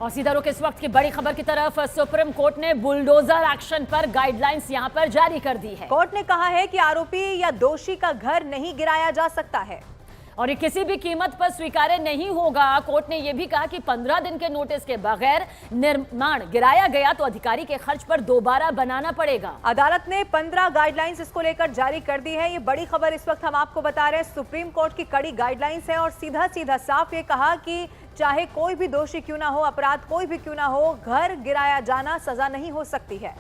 और सीधा रुख इस वक्त की बड़ी खबर की तरफ। सुप्रीम कोर्ट ने बुलडोजर एक्शन पर गाइडलाइंस यहां पर जारी कर दी है। कोर्ट ने कहा है कि आरोपी या दोषी का घर नहीं गिराया जा सकता है और ये किसी भी कीमत पर स्वीकार्य नहीं होगा। कोर्ट ने यह भी कहा कि 15 दिन के नोटिस के बगैर निर्माण गिराया गया तो अधिकारी के खर्च पर दोबारा बनाना पड़ेगा। अदालत ने 15 गाइडलाइंस इसको लेकर जारी कर दी है। ये बड़ी खबर इस वक्त हम आपको बता रहे हैं। सुप्रीम कोर्ट की कड़ी गाइडलाइंस है और सीधा सीधा साफ ये कहा कि चाहे कोई भी दोषी क्यों ना हो, अपराध कोई भी क्यों ना हो, घर गिराया जाना सजा नहीं हो सकती है।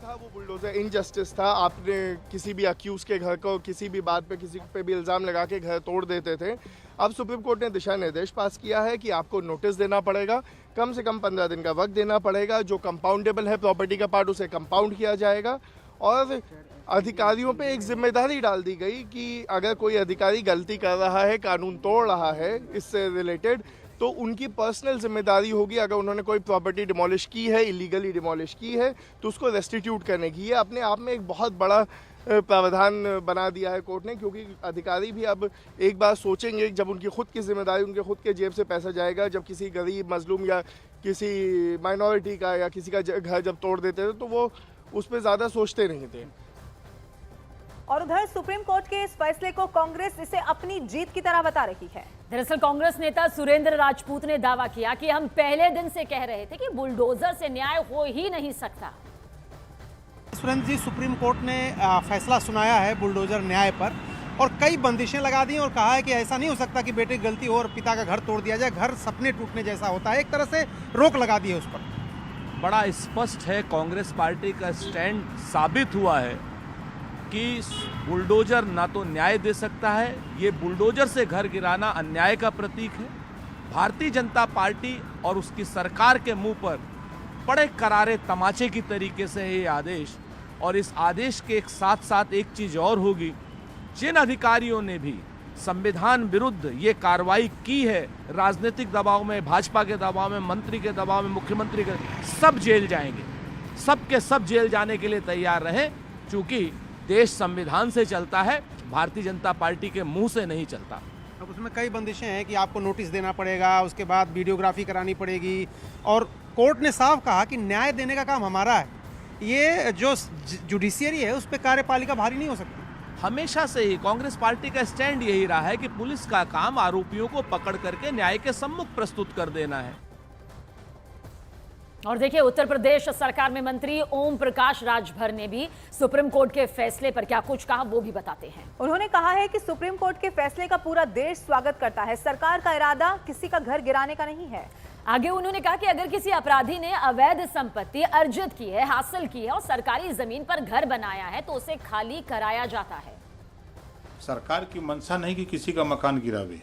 वो बुलडोजर इनजस्टिस था। आपने किसी भी अक्यूज के घर को किसी भी बात पे किसी पे भी इल्जाम लगा के घर तोड़ देते थे। अब सुप्रीम कोर्ट ने दिशा निर्देश पास किया है कि आपको नोटिस देना पड़ेगा, कम से कम 15 दिन का वक्त देना पड़ेगा। जो कंपाउंडेबल है प्रॉपर्टी का पार्ट उसे कंपाउंड किया जाएगा और अधिकारियों पे एक जिम्मेदारी डाल दी गई कि अगर कोई अधिकारी गलती कर रहा है, कानून तोड़ रहा है इससे रिलेटेड, तो उनकी पर्सनल जिम्मेदारी होगी। अगर उन्होंने कोई प्रॉपर्टी डिमोलिश की है, इलीगली डिमोलिश की है, तो उसको रेस्टिट्यूट करने की। ये अपने आप में एक बहुत बड़ा प्रावधान बना दिया है कोर्ट ने, क्योंकि अधिकारी भी अब एक बार सोचेंगे जब उनकी खुद की जिम्मेदारी, उनके खुद के जेब से पैसा जाएगा। जब किसी गरीब मजलूम या किसी माइनॉरिटी का या किसी का घर जब तोड़ देते थे तो वो उस पर ज़्यादा सोचते नहीं थे। और उधर सुप्रीम कोर्ट के इस फैसले को कांग्रेस इसे अपनी जीत की तरह बता रही है। दरअसल कांग्रेस नेता सुरेंद्र राजपूत ने दावा किया कि हम पहले दिन से कह रहे थे कि बुलडोजर से न्याय हो ही नहीं सकता। सुरेंद्र जी, सुप्रीम कोर्ट ने फैसला सुनाया है बुलडोजर न्याय पर और कई बंदिशें लगा दी और कहा है कि ऐसा नहीं हो सकता कि बेटे की गलती हो और पिता का घर तोड़ दिया जाए। घर सपने टूटने जैसा होता है, एक तरह से रोक लगा दी है उस पर। बड़ा स्पष्ट है, कांग्रेस पार्टी का स्टैंड साबित हुआ है कि बुलडोजर ना तो न्याय दे सकता है, ये बुलडोजर से घर गिराना अन्याय का प्रतीक है। भारतीय जनता पार्टी और उसकी सरकार के मुंह पर बड़े करारे तमाचे की तरीके से ये आदेश, और इस आदेश के एक साथ साथ एक चीज और होगी, जिन अधिकारियों ने भी संविधान विरुद्ध ये कार्रवाई की है, राजनीतिक दबाव में, भाजपा के दबाव में, मंत्री के दबाव में, मुख्यमंत्री के, सब जेल जाएंगे। सब के सब जेल जाने के लिए तैयार रहें, क्योंकि देश संविधान से चलता है, भारतीय जनता पार्टी के मुंह से नहीं चलता। अब उसमें कई बंदिशें हैं कि आपको नोटिस देना पड़ेगा, उसके बाद वीडियोग्राफी करानी पड़ेगी और कोर्ट ने साफ कहा कि न्याय देने का काम हमारा है। ये जो जुडिशियरी है उस पर कार्यपालिका भारी नहीं हो सकती। हमेशा से ही कांग्रेस पार्टी का स्टैंड यही रहा है कि पुलिस का काम आरोपियों को पकड़ करके न्याय के सम्मुख प्रस्तुत कर देना है। और देखिए, उत्तर प्रदेश सरकार में मंत्री ओम प्रकाश राजभर ने भी सुप्रीम कोर्ट के फैसले पर क्या कुछ कहा, वो भी बताते हैं। उन्होंने कहा है कि सुप्रीम कोर्ट के फैसले का पूरा देश स्वागत करता है। सरकार का इरादा किसी का घर गिराने का नहीं है। आगे उन्होंने कहा कि अगर किसी अपराधी ने अवैध संपत्ति अर्जित की है, हासिल की है और सरकारी जमीन पर घर बनाया है तो उसे खाली कराया जाता है। सरकार की मंशा नहीं कि किसी का मकान गिरावे।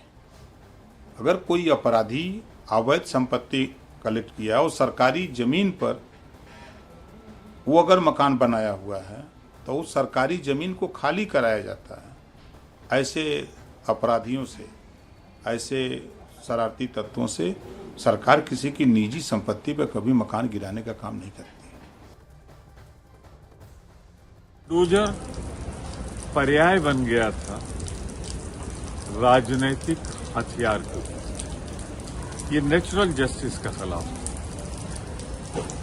अगर कोई अपराधी अवैध संपत्ति कलेक्ट किया और सरकारी जमीन पर वो अगर मकान बनाया हुआ है तो उस सरकारी जमीन को खाली कराया जाता है। ऐसे अपराधियों से, ऐसे शरारती तत्वों से सरकार किसी की निजी संपत्ति पर कभी मकान गिराने का काम नहीं करती। बुलडोजर पर्याय बन गया था राजनीतिक हथियार का। ये नेचुरल जस्टिस का खिलाफ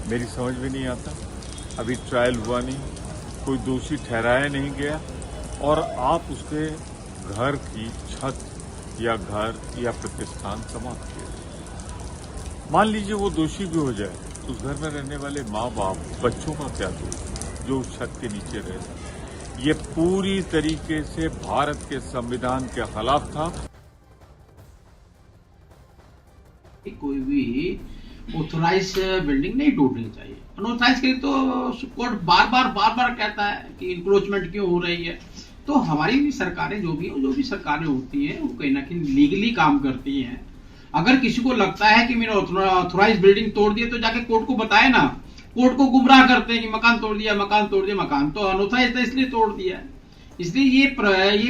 मेरी समझ में नहीं आता। अभी ट्रायल हुआ नहीं, कोई दोषी ठहराया नहीं गया और आप उसके घर की छत या घर या प्रतिष्ठान समाप्त किए। मान लीजिए वो दोषी भी हो जाए तो उस घर में रहने वाले माँ बाप, बच्चों का क्या दोष जो उस छत के नीचे रहे। ये पूरी तरीके से भारत के संविधान के खिलाफ था। कोई भी ऑथोराइज बिल्डिंग नहीं टूटनी चाहिए। अनऑथोराइज के लिए तो कोर्ट बार बार कहता है कि इंक्रोचमेंट क्यों हो रही है। तो हमारी भी सरकारें जो भी सरकारें होती हैं वो कहीं ना कहीं लीगली काम करती हैं। अगर किसी को लगता है कि मैंने ऑथोराइज बिल्डिंग तोड़ दी तो जाके कोर्ट को बताए ना। कोर्ट को गुमराह करते हैं कि मकान तोड़ दिया, मकान तो अनऑथोराइज था इसलिए तोड़ दिया। इसलिए ये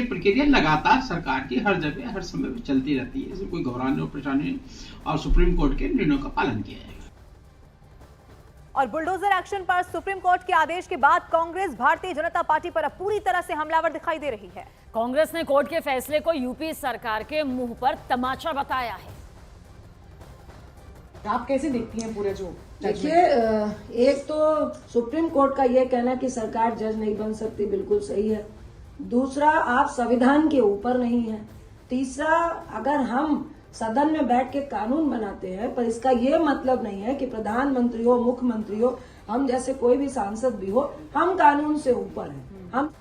प्रक्रिया लगातार सरकार की हर जगह हर समय में चलती रहती है। इसमें कोई घबराने और परेशानी नहीं और सुप्रीम कोर्ट के निर्णयों का पालन किया जाएगा। और बुलडोजर एक्शन पर सुप्रीम कोर्ट के आदेश के बाद कांग्रेस भारतीय जनता पार्टी पर अब पूरी तरह से हमलावर दिखाई दे रही है। कांग्रेस ने कोर्ट के फैसले को यूपी सरकार के मुंह पर तमाचा बताया है। आप कैसे देखती हैं पूरे जो देखिए, एक तो सुप्रीम कोर्ट का ये कहना कि सरकार जज नहीं बन सकती, बिल्कुल सही है। दूसरा, आप संविधान के ऊपर नहीं है। तीसरा, अगर हम सदन में बैठ के कानून बनाते हैं, पर इसका ये मतलब नहीं है कि प्रधानमंत्री हो, मुख्यमंत्री हो, हम जैसे कोई भी सांसद भी हो, हम कानून से ऊपर हैं। हम